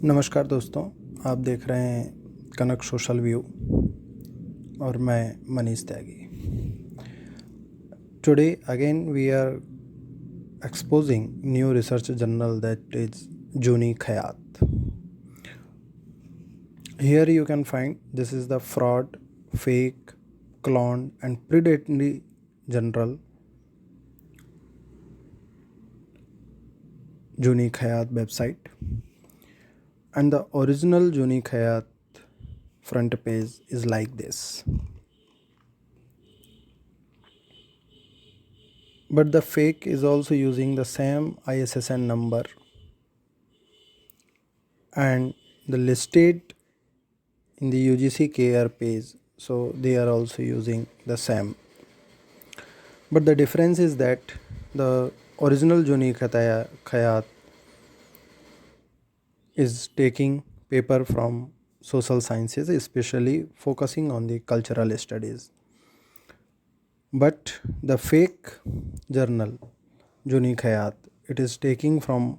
नमस्कार दोस्तों, आप देख रहे हैं कनक सोशल व्यू और मैं Manish Tyagi. Today again we are exposing new research journal that is Juni Khayat. Here you can find this is the fraud, fake, clone and predatory journal Juni Khayat website, and the original Juni Khayat front page is like this. But the fake is also using the same ISSN number and the listed in the UGC KR page, so they are also using the same. But the difference is that the original Juni Khayat is taking paper from social sciences, especially focusing on the cultural studies. But the fake journal Juni Khayat, it is taking from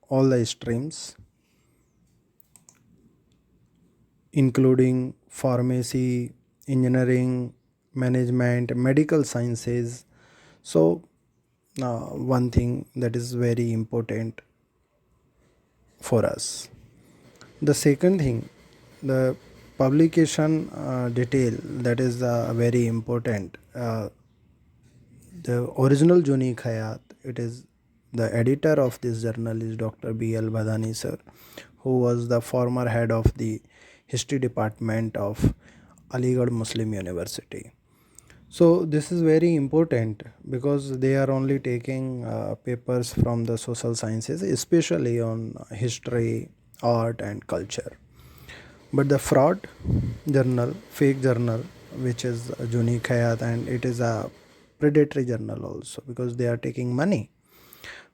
all the streams, including pharmacy, engineering, management, medical sciences. So one thing that is very important for us. The second thing, the publication detail, that is very important. The original Juni Khayat, it is the editor of this journal is Dr. B.L. Badani sir, who was the former head of the history department of Aligarh Muslim University. So this is very important because they are only taking papers from the social sciences, especially on history, art and culture. But the fraud journal, fake journal, which is Juni Khayat, and it is a predatory journal also because they are taking money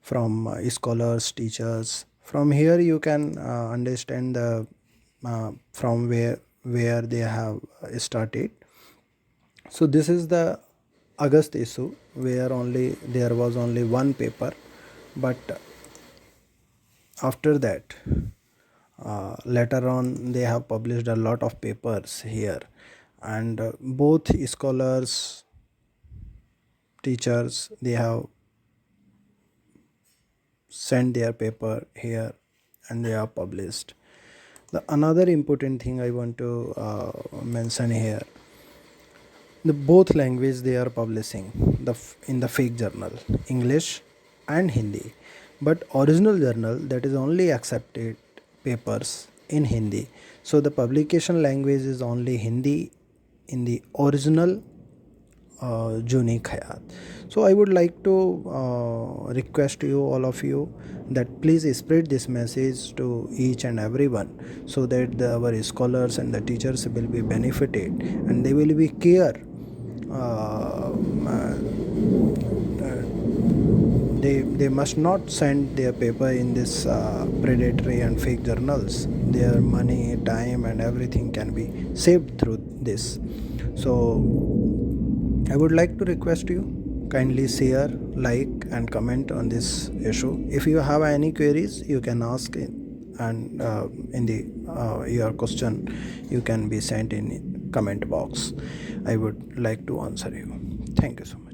from scholars, teachers. From here you can understand the from where they have started. So this is the August issue where there was only one paper, but after that later on they have published a lot of papers here, and both scholars, teachers, they have sent their paper here and they are published. The another important thing I want to mention here, the both language they are publishing in the fake journal, English and Hindi, but original journal that is only accepted papers in Hindi. So the publication language is only Hindi in the original Juni Khayat. So I would like to request you, all of you, that please spread this message to each and everyone, so that our scholars and the teachers will be benefited and they will be care. They must not send their paper in this predatory and fake journals. Their money, time and everything can be saved through this. So I would like to request you, kindly share, like and comment on this issue. If you have any queries, you can ask it, and in the your question you can be sent in comment box. I would like to answer you. Thank you so much.